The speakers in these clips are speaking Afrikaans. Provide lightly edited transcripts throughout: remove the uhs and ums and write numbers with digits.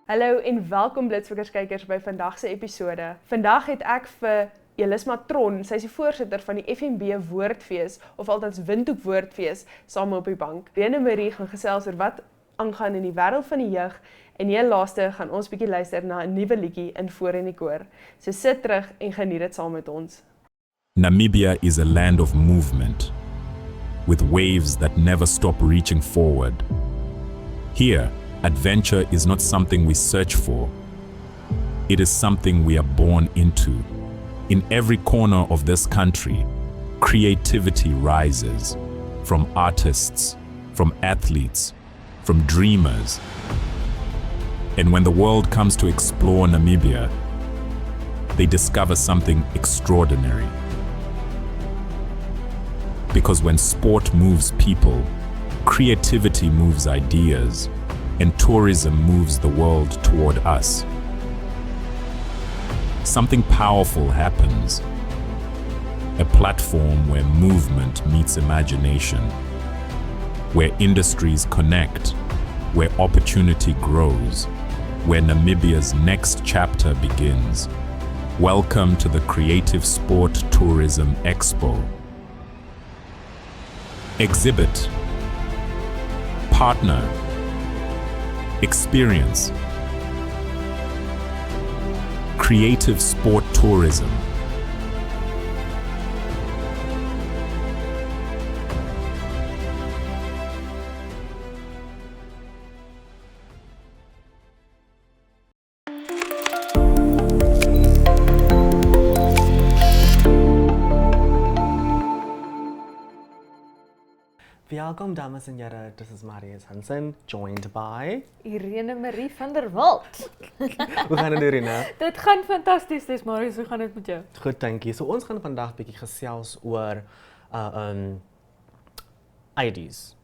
Hallo en welkom Blitsfokkers-kykers by vandag se episode. Vandag het ek vir Elisma Tron, sy is die voorsitter van die FNB Woordfees, of althans Windhoek Woordfees, saam op die bank. Rene Marie gaan gesels oor wat aangaan in die wêreld van die jeug, en heel laaste gaan ons bietjie luister na 'n nuwe liedjie in Voor in die Koor. So sit terug en geniet dit saam met ons. Namibia is a land of movement, with waves that never stop reaching forward. Here, adventure is not something we search for. It is something we are born into. In every corner of this country, creativity rises, from artists, from athletes, from dreamers. And when the world comes to explore Namibia, they discover something extraordinary. Because when sport moves people, creativity moves ideas, and tourism moves the world toward us. Something powerful happens. A platform where movement meets imagination, where industries connect, where opportunity grows, where Namibia's next chapter begins. Welcome to the Creative Sport Tourism Expo. Exhibit, partner, experience. Creative Sport Tourism. Welkom dames en heren, this is Marius Hansen, joined by... Irene Marie van der Walt. Hoe gaan het Irene? Dit gaan fantasties, dis Marius, hoe gaan dit met jou? Goed, dankie. So ons gaan vandag bietjie gesels oor IDs.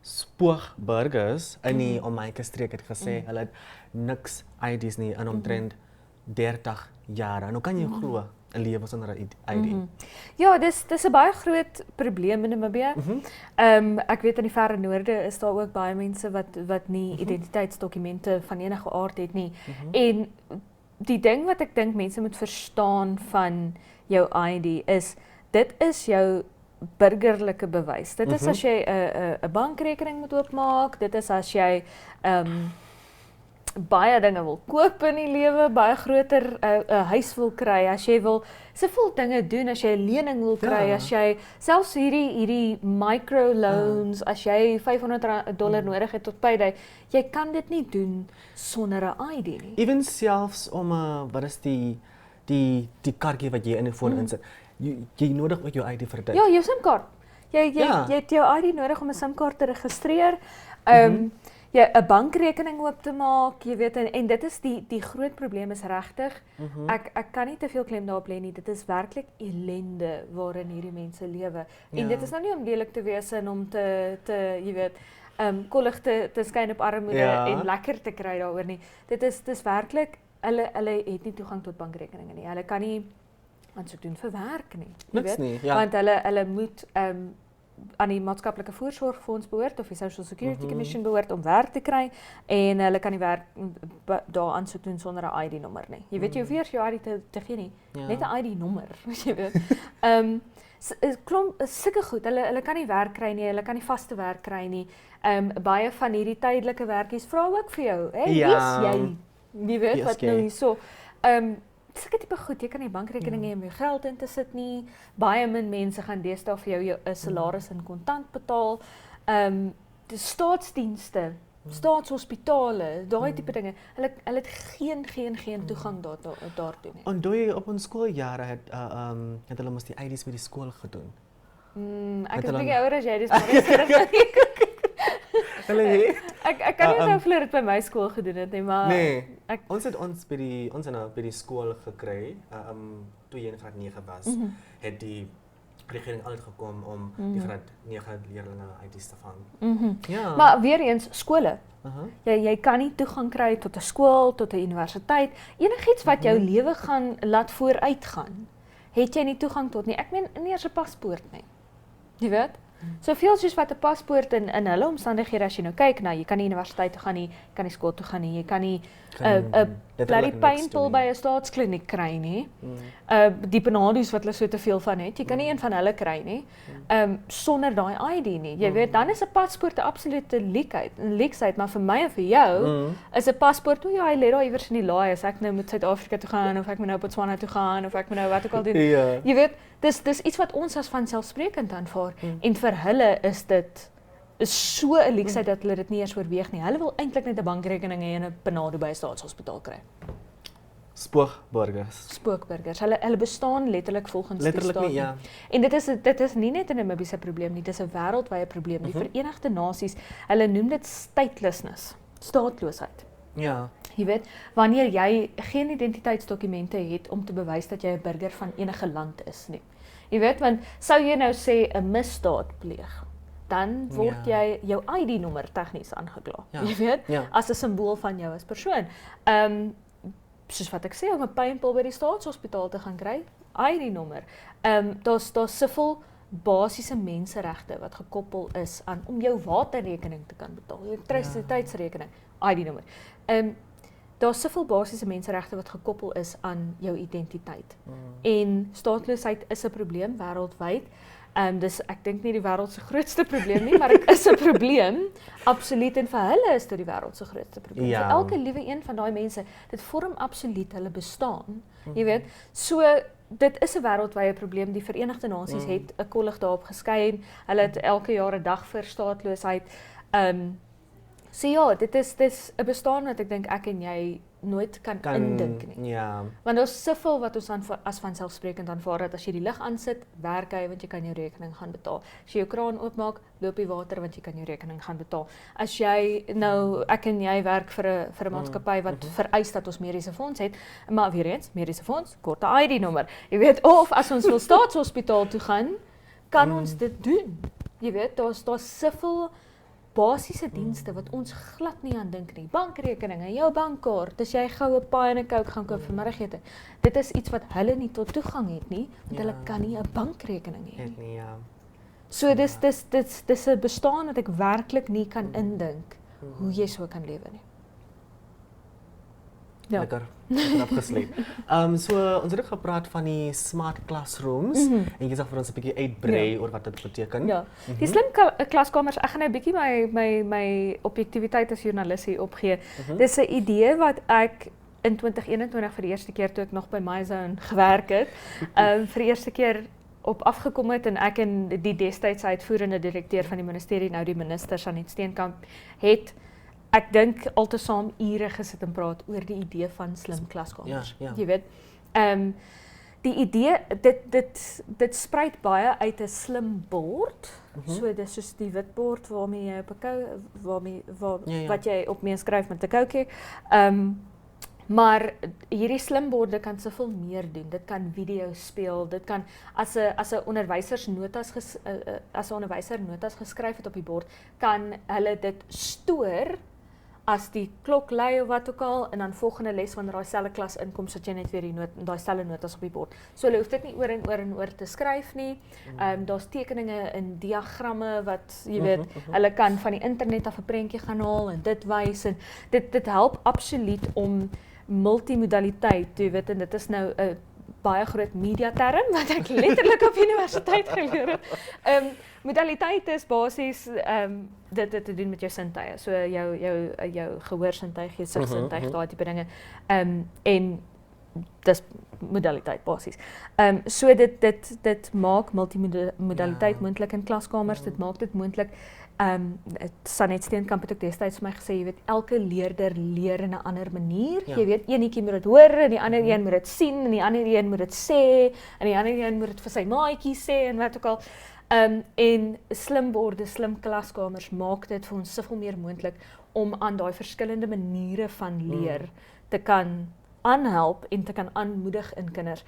Spoorburgers in die Omaieke streek het gesê, hulle het niks IDs nie in omtrent 30 jaar. En hoe kan jy glo 'n lewe sonder 'n ID? Ja, dis 'n baie groot probleem in Namibië. Ek weet in die verre noorde is daar ook baie mense wat nie identiteitsdokumente van enige aard het nie. En die ding wat ek dink mense moet verstaan van jou ID is, dit is jou burgerlike bewys. Dit is as jy 'n bankrekening moet oopmaak, dit is as jy baie dinge wil koop in die lewe, baie groter 'n huis wil kry, as jy wil soveel dinge doen, as jy 'n lening wil kry, as jy selfs hierdie microloans, as jy $500 nodig het tot payday, jy kan dit nie doen sonder 'n ID nie. Even selfs om wat is die kaartjie wat jy in die foon insit. Jy nodig ook jou ID vir dit. Ja, jou SIM-kaart. Jy het jou ID nodig om 'n SIM-kaart te registreer. Ja, 'n bankrekening oop te maak, jy weet, en dit is die groot probleem is regtig. Ek kan nie te veel klem daarop lê nie. Dit is werklik ellende waarin hierdie mense lewe. En dit is nou nie om lelik te wees en om te jy weet, kollig te skyn op armoede en lekker te kry daaroor nie. Dit is werklik hulle het nie toegang tot bankrekeninge nie. Hulle kan nie aansoek doen vir werk nie. Jy weet, nie, ja. Want hulle moet aan die maatskaplike voorsorgfonds behoort of die Social Security Commission behoort om werk te kry en hulle kan nie werk daar aansoek doen sonder 'n ID-nommer nie. Jy weet jy hoef eers jou ID te gee nie, net 'n ID-nommer, jy weet. Klomp sulke goed. Hulle kan nie werk kry nie, hulle kan nie vaste werk kry nie. Baie van hierdie tydelike werkies vra ook vir jou, hè? Wie is jy? Jy weet wat nou hierso. Sulke tipe goed, jy kan nie bankrekening hê om jou geld in te sit nie. Baie min mense gaan deesdae vir jou 'n salaris in kontant betaal. Die staatsdienste, staatshospitale, daai tipe dinge. Hulle het geen toegang daartoe nie. Onthou jy op ons skooljare het hulle mos die IDs by die skool gedoen. Ek is 'n bietjie ouer as jy, dis maar Ek kan nie onthou of hulle dit by my skool gedoen het nie, maar ons het by die skool gekry, toe jy in graad 9 was, het die regering altyd gekom om die graad 9 leerlinge ID's te vang. Ja. Maar weer eens, skole. Jy kan nie toegang kry tot 'n skool, tot 'n universiteit, enigiets wat jou lewe gaan laat vooruitgaan. het jy nie toegang tot nie. Ek meen nie eers 'n paspoort nie. Jy weet? Soveel soos wat 'n paspoort in hulle omstandighede as jy nou kyk na, jy kan nie universiteit toe gaan nie, jy kan nie skool toe gaan nie, jy kan nie 'n bloody pynpil by 'n staatskliniek kry nie. Die Benado's wat hulle so te veel van het, jy kan nie een van hulle kry nie. Sonder daai ID nie. Jy weet, dan is 'n paspoort 'n absolute leksheid, maar vir my en vir jou is 'n paspoort, o ja, hy lê daar iewers in die laai as ek nou moet Suid-Afrika toe gaan of ek moet nou Botswana toe gaan of ek moet nou wat ook al doen. Jy weet, dis iets wat ons as vanselfsprekend aanvaar en vir hulle is dit so 'n leksheid dat hulle dit nie eens oorweeg nie. Hulle wil eintlik net 'n bankrekening hê en 'n Benado by 'n staatshospitaal kry. Spookburgers. Hulle bestaan letterlik volgens die staat. Nie, ja. En dit is nie net 'n Namibiese probleem nie, dit is 'n wêreldwye probleem. Die Verenigde Nasies, hulle noem dit statelessness, staatloosheid. Ja. Jy weet, wanneer jy geen identiteitsdokumente het om te bewys dat jy 'n burger van enige land is nie. Jy weet, want sou jy nou sê 'n misdaad pleeg, dan word jy jou ID-nommer tegnies aangekla. Jy weet, as 'n simbool van jou as persoon. Soos wat ek sê, om 'n pynpil by die staatshospitaal te gaan kry, ID-nommer. Daar's soveel basiese menseregte wat gekoppel is aan om jou waterrekening te kan betaal, jou elektrisiteitsrekening, ID-nommer. Daar's soveel basiese menseregte wat gekoppel is aan jou identiteit. En staatloosheid is 'n probleem wêreldwyd. Dus ek dink nie die wêreld se grootste probleem nie, maar dit is 'n probleem, absoluut, en vir hulle is dit die wêreld se grootste probleem. Ja. Vir elke liewe een van daai mense, dit vorm absoluut hulle bestaan. Jy weet, so dit is 'n wêreldwye probleem. Die Verenigde Nasies het 'n kollig daarop geskei. Hulle het elke jaar 'n dag vir staatloosheid. So ja, dit is 'n bestaan wat ek dink ek en jy nooit kan indink nie. Ja. Want daar's soveel wat ons as vanselfsprekend aanvaar dat as jy die lig aansit, werk hy want jy kan jou rekening gaan betaal. As jy jou kraan oopmaak, loop die water want jy kan jou rekening gaan betaal. As jy nou, ek en jy werk vir 'n maatskappy wat vereis dat ons mediese fonds het, maar weer eens, mediese fonds, kort 'n ID-nommer. Jy weet, of as ons wil staatshospitaal toe gaan, kan ons dit doen. Jy weet, daar's soveel basiese dienste wat ons glad nie aan dink nie. Bankrekeninge, jou bankkaart, as jy gou 'n paai en 'n Coke gaan koop vir middagete. Dit is iets wat hulle nie tot toegang het nie, want hulle kan nie 'n bankrekening hê nie. Ja. So dis 'n bestaan wat ek werklik nie kan indink hoe jy so kan lewe nie. Ja. Lekker afgesluit. So ons het ook gepraat van die smart classrooms en jy sê vir ons 'n bietjie uitbrei oor wat dit beteken. Ja. Die slim klaskamers, ek gaan nou 'n bietjie my objektiwiteit as joernalis hier opgee. Dis 'n idee wat ek in 2021 vir die eerste keer toe ek nog by MyZone gewerk het, vir die eerste keer op afgekom het en ek en die destydse uitvoerende direkteur van die ministerie, nou die minister Sanet Steenkamp, het ek dink altesaam ure gesit en praat oor die idee van slim klaskamers. Ja. Jy weet, die idee, dit spruit baie uit 'n slim bord. So dis soos die wit bord waarmee jy op 'n wat jy op mee skryf met 'n koutjie. Maar hierdie slimborde kan soveel meer doen. Dit kan video speel, dit kan as 'n onderwyser notas geskryf het op die bord, kan hulle dit stoor as die klok lui of wat ook al, en dan volgende les wanneer daai selfde klas inkom, sit jy net weer daai selfde notas op die bord. So hulle hoef dit nie oor en oor te skryf nie. Daar's tekeninge in diagramme wat jy weet, hulle kan van die internet af 'n prentjie gaan haal en dit wys en dit help absoluut om multimodaliteit, jy weet, en dit is nou 'n baie groot media term wat ek letterlik op universiteit geleer het. Modaliteit is basies dit te doen met jou sintuie. So jou gehoorsintuig, jou sigsintuig, daai tipe dinge. En dis modaliteit basies. So dit maak multimodaliteit moontlik in klaskamers, dit maak dit moontlik. Sanet Steenkamp het ook destyds vir my gesê, jy weet, elke leerder leer in 'n ander manier. Jy weet, eenetjie moet dit hoor en die ander een moet dit sien en die ander een moet dit sê en die ander een moet dit vir sy maatjie sê en wat ook al. En slimborde, slim klaskamers maak dit vir ons soveel meer moontlik om aan daai verskillende maniere van leer te kan aanhelp en te kan aanmoedig in kinders.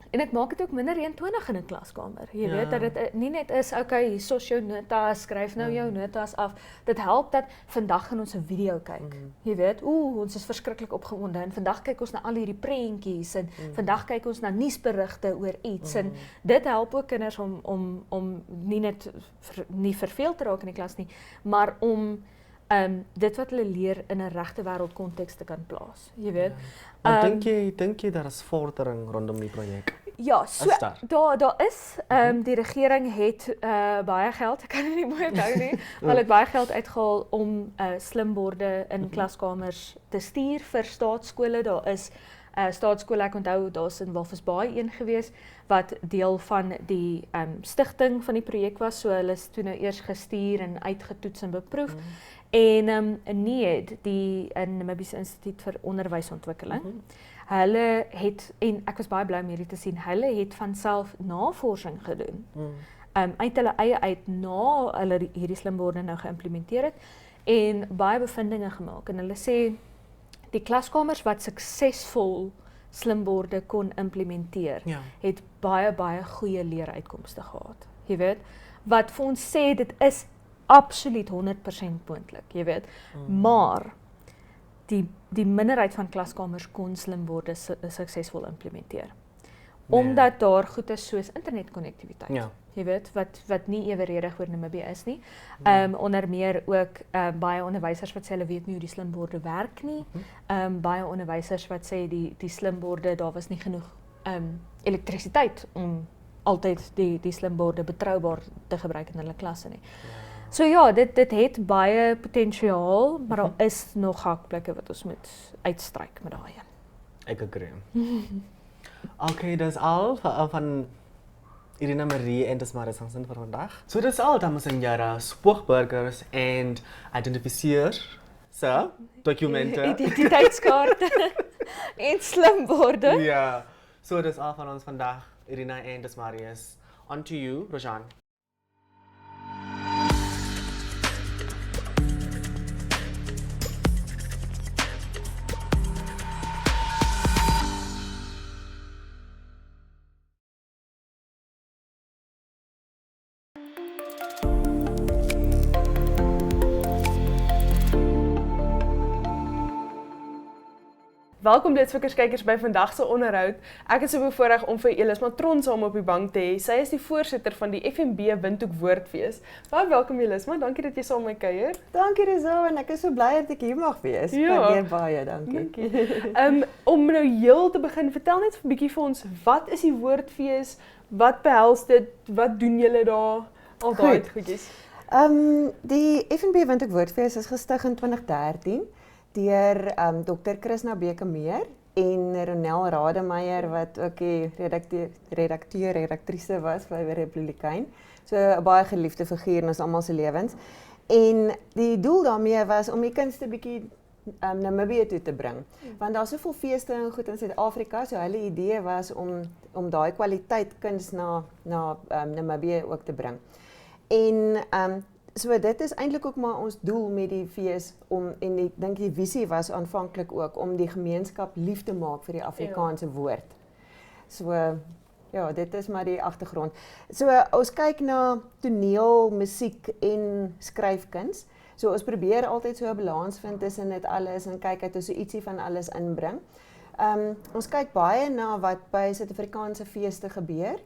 En dit maak dit ook minder 21 in 'n klaskamer. Jy weet dat dit nie net is, okay, hier is jou notas, skryf nou jou notas af. Dit help dat vandag gaan ons 'n video kyk. Jy weet, ons is verskriklik opgewonde en vandag kyk ons na al hierdie prentjies en vandag kyk ons na nuusberigte oor iets en dit help ook kinders om nie net nie verveeld te raak in die klas nie, maar om dit wat hulle leer in 'n regte wêreld konteks te kan plaas. Jy weet. Dink jy daar is vordering rondom die projek? Ja, so daar is die regering het baie geld, ek kan dit nie mooi onthou nie, maar hulle het baie geld uitgehaal om slimborde in klaskamers te stuur vir staatskole. Daar is staatskole, ek onthou daar's in Walvis Bay een gewees wat deel van die stigting van die projek was, so hulle is toe nou eers gestuur en uitgetoets en beproef. En NIED, die Namibiese Instituut vir Onderwysontwikkeling, hulle het, en ek was baie bly om hierdie te sien, hulle het van self navorsing gedoen. Uit hulle eie uit na hulle hierdie slimborde nou geïmplementeer het en baie bevindinge gemaak. En hulle sê die klaskamers wat suksesvol slimborde kon implementeer, het baie goeie leeruitkomste gehad. Jy weet, wat vir ons sê dit is absoluut 100% moontlik, jy weet. Maar die minderheid van klaskamers kon slimborde suksesvol implementeer. Omdat daar goed is soos internetkonnektiwiteit. Jy weet, wat nie eweredig oor Namibië is nie. Onder meer ook baie onderwysers wat sê hulle weet nie hoe die slimborde werk nie. Baie onderwysers wat sê die slimborde, daar was nie genoeg elektrisiteit om altyd die slimborde betroubaar te gebruik in hulle klasse nie. So ja, dit het baie potensiaal, maar daar is nog hakplekke wat ons moet uitstryk met daai een. Ek agree. Okay, dis al van Irina Marie en Desmarais Hansen vir vandag. So dis al, dames en here, spoogburgers en identifiseer dokumente. Identiteitskaarte en slimborde. Ja, so dis al van ons vandag, Irina en Desmarais. On to you, Rojan. Welkom blitsvikkerskykers by vandag se onderhoud. Ek is so bevoorreg om vir Elisma Tron saam op die bank te hê. Sy is die voorsitter van die FNB Windhoek Woordfees. Baie welkom Elisma, dankie dat jy saam met my kuier. Dankie Rosa, en ek is so bly dat ek hier mag wees. Baie dankie. Om nou heel te begin, vertel net 'n bietjie vir ons, wat is die Woordfees? Wat behels dit? Wat doen julle daar? Al daai goedjies. Die FNB Windhoek Woordfees is gestig in 2013. Deur Dr. Krishna Bekemeer en Ronel Rademeier wat ook die redaktrise was by die Republikein. So 'n baie geliefde figuur in ons almal se lewens. En die doel daarmee was om die kunste bietjie Namibië toe te bring. Want daar's soveel feeste en goed in Suid-Afrika, so hulle idee was om daai kwaliteit kuns na Namibië ook te bring. En so dit is eintlik ook maar ons doel met die fees en ek dink die visie was aanvanklik ook om die gemeenskap lief te maak vir die Afrikaanse woord. So ja, dit is maar die agtergrond. So ons kyk na toneel, musiek en skryfkuns. So ons probeer altyd so 'n balans vind tussen dit alles en kyk dat ons so ietsie van alles inbring. Ons kyk baie na wat by Suid-Afrikaanse feeste gebeur.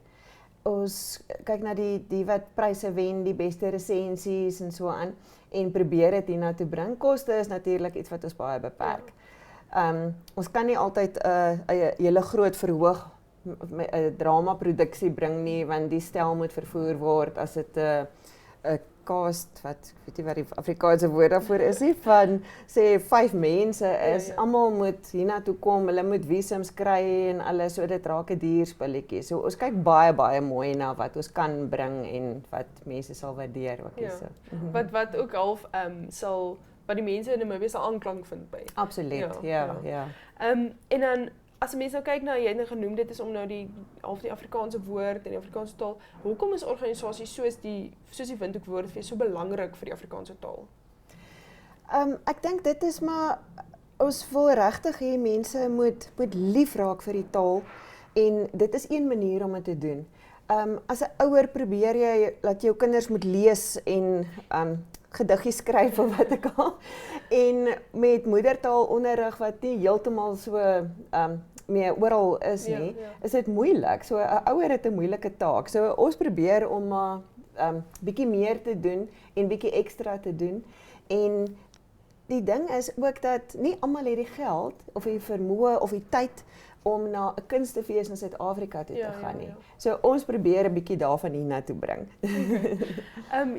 Ons kyk na die wat pryse wen, die beste resensies en so aan en probeer dit hierna toe bring. Koste is natuurlik iets wat ons baie beperk. Ons kan nie altyd 'n hele groot verhoog 'n drama produksie bring nie, want die stel moet vervoer word as dit 'n cast wat weet jy wat die Afrikaanse woord daarvoor is nie, van sê 5 mense is, almal moet hiernatoe kom, hulle moet visums kry en alles, so dit raak 'n duur spulletjie. So ons kyk baie mooi na wat ons kan bring en wat mense sal waardeer ook hierso. Wat ook half sal wat die mense in Namibië sal aanklank vind by. Absoluut. Ja. En dan as mense nou kyk na, jy het nou genoem, dit is om nou die Afrikaanse woord en die Afrikaanse taal. Hoekom is organisasies soos die Windhoek Woordfees so belangrik vir die Afrikaanse taal? Ek dink dit is maar, ons wil regtig hê mense moet lief raak vir die taal. En dit is een manier om dit te doen. As 'n ouer probeer jy dat jou kinders moet lees en gediggies skryf of wat ook al. En met moedertaalonderrig wat nie heeltemal so meer oral is nie, is dit moeilik. So 'n ouer het 'n moeilike taak. So ons probeer om maar bietjie meer te doen en bietjie ekstra te doen. En die ding is ook dat nie almal het die geld of die vermoë of die tyd om na 'n kunstefees in Suid-Afrika toe te gaan nie. So ons probeer 'n bietjie daarvan hiernatoe bring.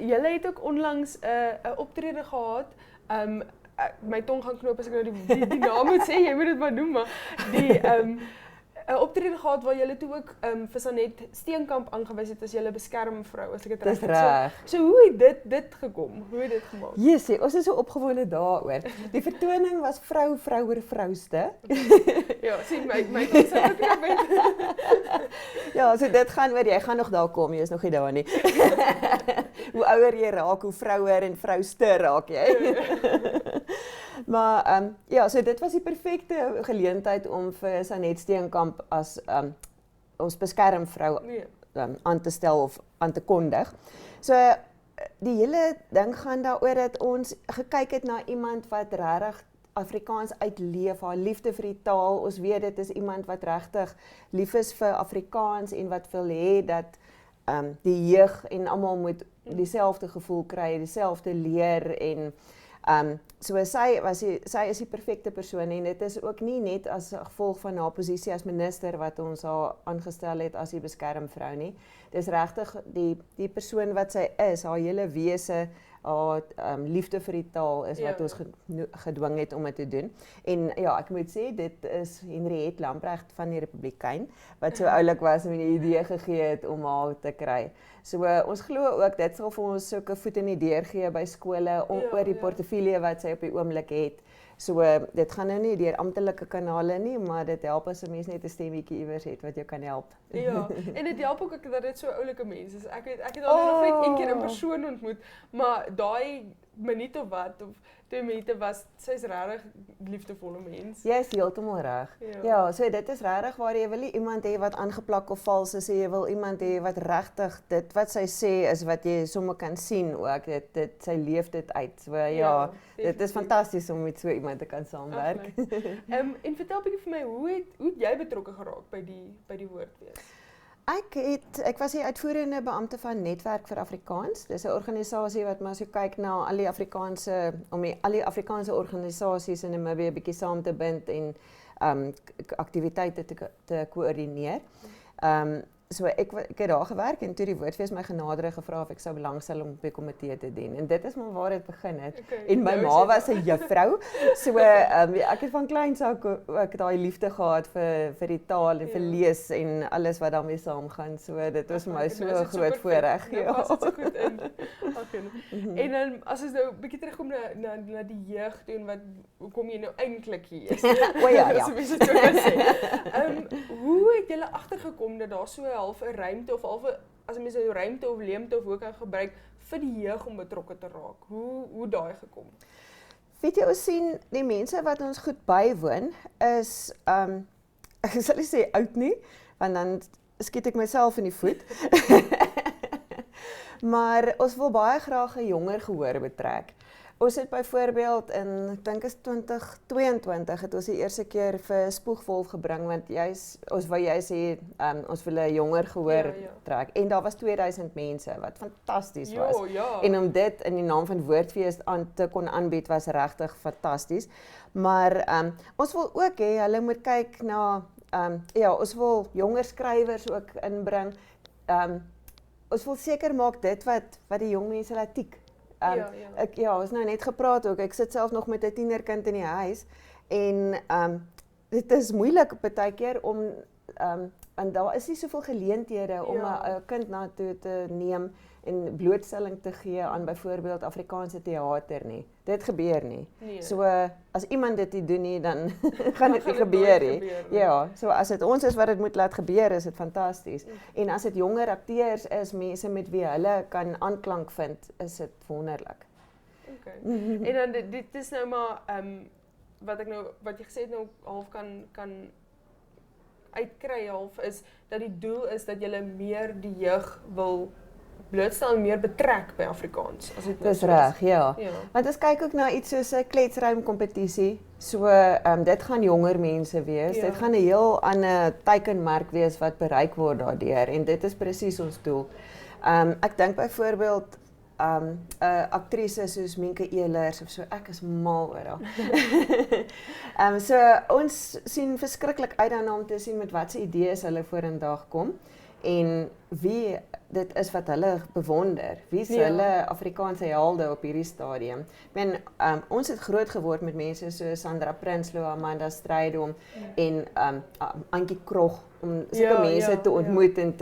Julle het ook onlangs 'n optrede gehad. My tong gaan knoop as ek nou die naam moet sê, jy moet dit maar noem, maar die 'n optrede gehad waar julle toe ook vir Sanet Steenkamp aangewys het as julle beskermvrou, as ek dit reg het. Dis reg. So hoe het dit gekom? Hoe het dit gemaak? Jessie, ons is so opgewonde daaroor. Die vertoning was vrou oor vrouste. Ja, sien my tong sê ook net. Ja, so dit gaan oor jy gaan nog daar kom, jy is nog nie daar nie. Hoe ouer jy raak, hoe vrouer en vrouster raak jy. Maar ja, so dit was die perfekte geleentheid om vir Sanet Steenkamp as ons beskermvrou aan te stel of aan te kondig. So die hele ding gaan daaroor dat ons gekyk het na iemand wat regtig Afrikaans uitleef, haar liefde vir die taal. Ons weet dit is iemand wat regtig lief is vir Afrikaans en wat wil hê dat die jeug en almal moet dieselfde gevoel kry, dieselfde leer en so sy is die perfekte persoon en dit is ook nie net as gevolg van haar posisie as minister wat ons haar aangestel het as die beskermvrou nie. Dis regtig die persoon wat sy is, haar hele wese, haar liefde vir die taal is wat ons gedwing het om dit te doen. En ja, ek moet sê dit is Henriette Lamprecht van die Republikein wat so oulik was en 'n idee gegee het om haar te kry. So ons glo ook dit sal vir ons sulke voet in die deur gee by skole oor die portefeulje wat sy op die oomblik het. So dit gaan nou nie deur amptelike kanale nie, maar dit help as 'n mens net 'n stemmetjie iewers het wat jou kan help. Ja, en dit help ook dat dit so oulike mense is. Ek het haar nog net een keer in persoon ontmoet, maar daai minuut of wat of 2 minute was sy's regtig liefdevolle mens. Jy is heeltemal reg. Ja, so dit is regtig waar jy wil nie iemand hê wat aangeplak of vals is, jy wil iemand hê wat regtig dit wat sy sê is wat jy sommer kan sien ook. Sy leef dit uit. So ja, dit is fantasties om met so iemand te kan saamwerk. En vertel 'n bietjie vir my, hoe het jy betrokke geraak by die Woordfees? Ek was die uitvoerende beampte van Netwerk vir Afrikaans. Dis 'n organisasie wat maar so kyk na al die Afrikaanse organisasies in Namibië bietjie saam te bind en aktiwiteite te koördineer. So ek het daar gewerk en toe die Woordfees my genader gevra of ek sou belangstel om op die komitee te dien. En dit is maar waar dit begin het. En my ma was 'n juffrou. So ek het van kleins af ook daai liefde gehad vir die taal en vir lees en alles wat daarmee saamgaan. So dit was vir my so 'n groot voorreg. Ja, was dit so goed in. En dan as ons nou 'n bietjie terugkom na die jeug toe en hoe kom jy nou eintlik hier is? O ja. Hoe het julle agtergekom dat daar so half 'n ruimte of half as mens nou ruimte of leemte of hoe kan gebruik vir die jeug om betrokke te raak? Hoe daai gekom? Weet jy, ons sien die mense wat ons goed bywoon is ek sal nie sê oud nie, want dan skiet ek myself in die voet. Maar ons wil baie graag 'n jonger gehoor betrek. Ons het byvoorbeeld ek dink is 2022 het ons die eerste keer vir Spoegwolf gebring want ons wou sê ons wil 'n jonger gehoor trek en daar was 2000 mense wat fantasties was. En om dit in die naam van Woordfees te kon aanbied was regtig fantasties. Maar ons wil ook hê hulle moet kyk na ons wil jonger skrywers ook inbring. Ons wil seker maak dit wat die jong mense laat tik. Ons nou net gepraat ook. Ek sit self nog met 'n tienerkind in die huis en dit is moeilik baie keer om en daar is nie soveel geleenthede om 'n kind na toe te neem en blootstelling te gee aan byvoorbeeld Afrikaanse teater nie. Dit gebeur nie. So as iemand dit nie doen nie, dan gaan dit nie gebeur nie. Ja, so as dit ons is wat dit moet laat gebeur, is dit fantasties. En as dit jonger akteurs is, mense met wie hulle kan aanklank vind, is dit wonderlik. En dan dit is nou maar wat jy gesê het nou half kan uitkry half is dat die doel is dat jy meer die jeug wil blootstel en meer betrek by Afrikaans as dit nou Dis so reg, ja. Ja. Want ons kyk ook na iets soos 'n kletsruim kompetisie. So dit gaan jonger mense wees. Ja. Dit gaan 'n heel ander teikenmark wees wat bereik word daardeur en dit is presies ons doel. Ek dink byvoorbeeld 'n aktrise soos Minke Elers of so, ek is mal oor haar. So ons sien verskriklik uit daarna om te sien met watse idees hulle vorendag kom en wie dit is wat hulle bewonder. Wie is hulle Afrikaanse helde op hierdie stadium? Ek meen, ons het groot geword met mense soos Sandra Prinsloo, Amanda Strydom en Antjie Krog om sulke mense te ontmoet en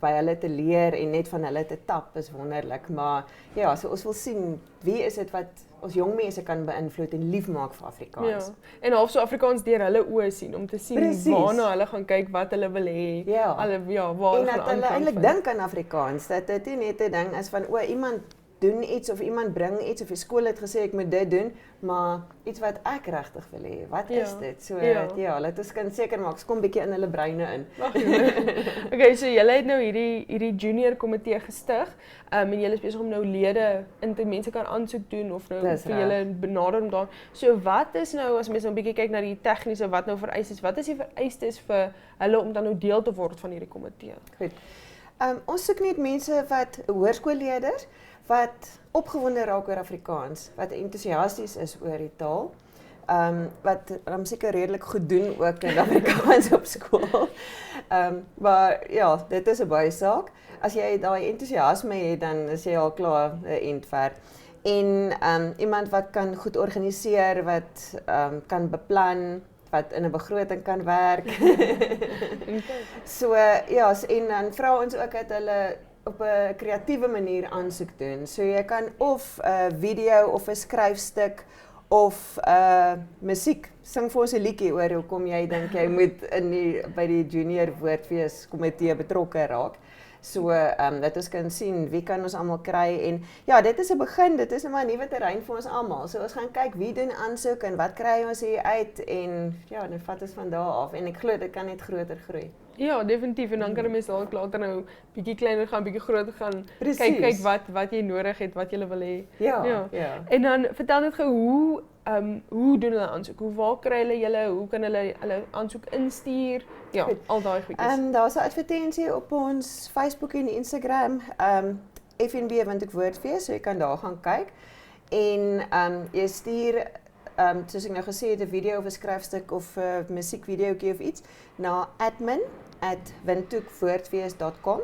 by hulle te leer en net van hulle te tap is wonderlik. Maar ja, so ons wil sien wie is dit wat ons jong mense kan beïnvloed en lief maak vir Afrikaans. Ja. En half so Afrikaans deur hulle oë sien om te sien Precies. waarna hulle gaan kyk, wat hulle wil hê. Ja. Waar En hulle dat gaan hulle aanklank eintlik vind. dink aan Afrikaans, dat dit nie net 'n ding is van iemand doen iets of iemand bring iets of die skool het gesê ek moet dit doen, maar iets wat ek regtig wil hê. Wat is dit? So laat ons kan seker maak, ons kom bietjie in hulle breine in. Okay, so julle het nou hierdie junior komitee gestig, en julle is besig om nou lede in te mense kan aansoek doen of nou Dis vir reg. julle benader om daar. So wat is nou as mense nou 'n bietjie kyk na die tegniese wat nou vereis is, wat is die vereistes vir hulle om dan nou deel te word van hierdie komitee? Goed. Ons soek net mense wat hoërskoolleerders wat opgewonde raak oor Afrikaans, wat entoesiasties is oor die taal. Wat seker redelik goed doen ook in Afrikaans op skool. Maar ja, dit is 'n baie saak. As jy daai entoesiasme het, dan is jy al klaar 'n end ver. En iemand wat kan goed organiseer, wat kan beplan, wat in 'n begroting kan werk. So ja, en dan vra ons ook dat hulle op 'n kreatiewe manier aansoek doen. So jy kan of 'n video of 'n skryfstuk of musiek. Sing vir ons 'n liedjie oor hoekom jy dink jy moet by die junior woordfees komitee betrokke raak. So dat ons kan sien wie kan ons almal kry en ja, dit is 'n begin, dit is nou maar 'n nuwe terrein vir ons almal. So ons gaan kyk wie doen aansoek en wat kry ons hier uit en ja, dan vat ons van daar af en ek glo dit kan net groter groei. Ja, definitief en dan kan 'n mens dalk later nou bietjie kleiner gaan, bietjie groter gaan. Precies. Kyk wat jy nodig het, wat jy wil hê. Ja. En dan vertel net gou hoe doen hulle aansoek? Waar kry hulle julle? Hoe kan hulle aansoek instuur? Ja, Goed. al daai goedjies. Daar's 'n advertensie op ons Facebook en Instagram, FNB Windhoek Woordfees, so jy kan daar gaan kyk. En jy stuur soos ek nou gesê het 'n video of 'n skryfstuk of 'n musiekvideoetjie of iets na admin@windhoekwoordfees.com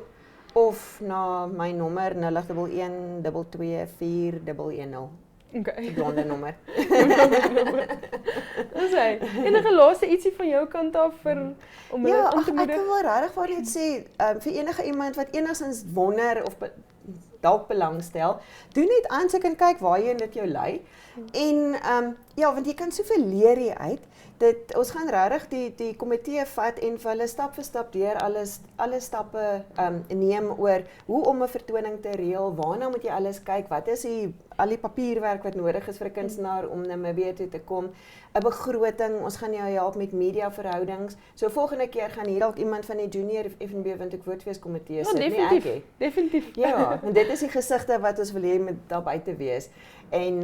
of na my nommer 081 224 410. Okay. Blonde nommer. Dis hy. Enige laaste ietsie van jou kant af om hulle Ja, aan te ek moedig? kan wel regtig vir net sê, vir enige iemand wat enigstens wonder of dalk belangstel, doen net aansoek en kyk waarheen dit jou lei. En ja, want jy kan soveel leer hier uit. Ons gaan regtig die komitee vat en vir hulle stap vir stap deur alle stappe neem oor hoe om 'n vertoning te reël, waarna moet jy alles kyk, wat is al die papierwerk wat nodig is vir 'n kunstenaar om Namibië toe te kom, 'n begroting, ons gaan jou help met mediaverhoudings. So volgende keer gaan hier dalk iemand van die junior FNB Windhoek Woordfees komitee sit, nie ek nie. Definitief. Ja, en dit is die gesigte wat ons wil hê moet daar buite wees. En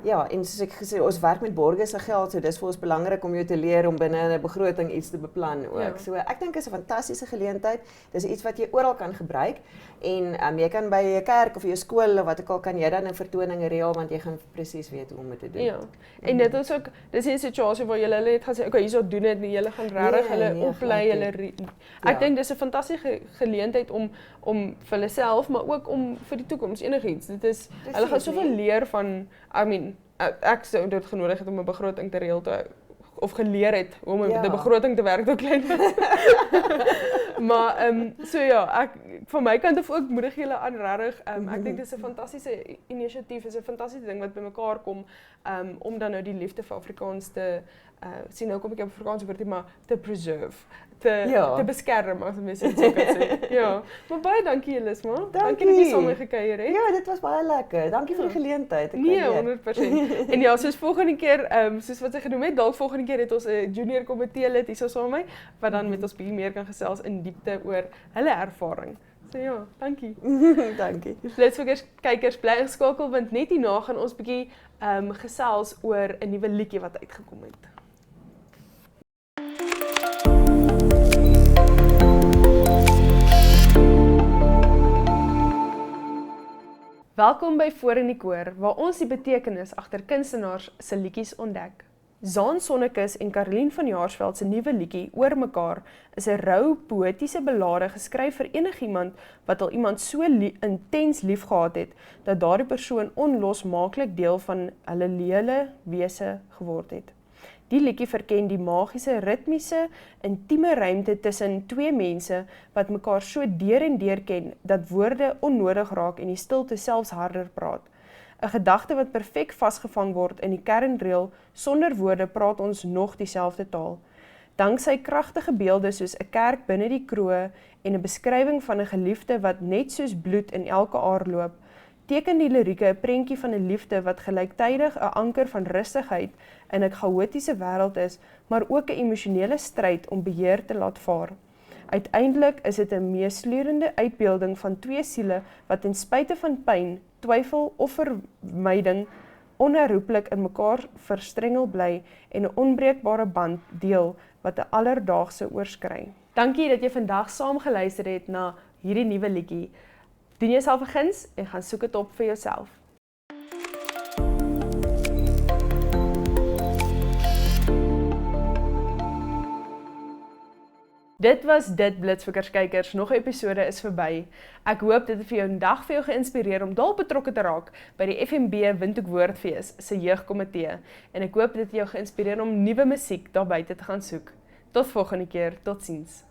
ja, en soos ek gesê, ons werk met borgers se geld, so dis vir ons belangrik om jou te leer om binne 'n begroting iets te beplan ook. Ja. So ek dink dit is 'n fantastiese geleentheid. Dis iets wat jy oral kan gebruik en jy kan by 'n kerk of jou skool of wat ook al kan jy dan 'n vertoning reël want jy gaan presies weet hoe om dit te doen. Ja. En dit is ook dis 'n situasie waar julle net gaan sê, okay, hierso doen dit nie. Julle gaan regtig hulle oplei, hulle ek dink dis 'n fantastiese geleentheid om vir hulle self, maar ook om vir die toekoms enigiets. Dit is hulle gaan soveel leer van ek sou dit genodig het om 'n begroting te reël of geleer het om met 'n begroting te werk toe klein. Maar so ja, van my kant af ook moedig julle aan regtig. Ek dink dis 'n fantastiese inisiatief, is 'n fantastiese ding wat bymekaar kom om dan nou die liefde vir Afrikaans te sien nou kom ek op Afrikaans woord, maar te preserve, te Ja. te beskerm as mens dit so kan sê. Ja. Maar baie dankie Elisma. Dankie dat jy Dankie. saam met my gekuier het. Ja, dit was baie lekker. Dankie vir die geleentheid. Ek Nee, waardeer. 100%. En ja, soos volgende keer, soos wat sy genoem het, dalk volgende keer het ons 'n junior komitee lid hierso saam met my, wat dan met ons bietjie meer kan gesels in diepte oor hulle ervaring. So ja, dankie. Dankie. Blitsvikkers kykers bly ingeskakel want net hierna gaan ons bietjie gesels oor 'n nuwe liedjie wat uitgekom het. Welkom by Voor in die Koor, waar ons die betekenis agter kunstenaars se liedjies ontdek. Zaan Sonnekus en Caroline van Jaarsveld se nuwe liedjie Oor mekaar is 'n rou poëtiese ballade geskryf vir enigiemand wat al iemand so intens liefgehad het dat daardie persoon onlosmaaklik deel van hulle hele wese geword het. Die liedjie verken die magiese, ritmiese, intieme ruimte tussen twee mense wat mekaar so deur en deur ken dat woorde onnodig raak en die stilte selfs harder praat. 'n Gedagte wat perfek vasgevang word in die kernreël, sonder woorde praat ons nog dieselfde taal. Danksy kragtige beelde soos 'n kerk binne die kroë en 'n beskrywing van 'n geliefde wat net soos bloed in elke aar loop, teken die lirieke 'n prentjie van 'n liefde wat gelyktydig 'n anker van rustigheid in 'n chaotiese wêreld is, maar ook 'n emosionele stryd om beheer te laat vaar. Uiteindelik is dit 'n meeslurende uitbeelding van twee siele wat ten spyte van pyn, twyfel of vermyding onherroepelik in mekaar verstrengel bly en 'n onbreekbare band deel wat 'n alledaagse oorskry. Dankie dat jy vandag saam geluister het na hierdie nuwe liedjie. Doen jouself 'n guns en gaan soek dit op vir jouself. Dit was dit Blitsvikkers kykers, nog 'n episode is verby. Ek hoop dit het vir jou 'n dag vir jou geïnspireer om dalk betrokke te raak by die FNB Windhoek Woordfees se jeugkomitee en ek hoop dit het jou geïnspireer om nuwe musiek daar buite te gaan soek. Tot volgende keer, totsiens.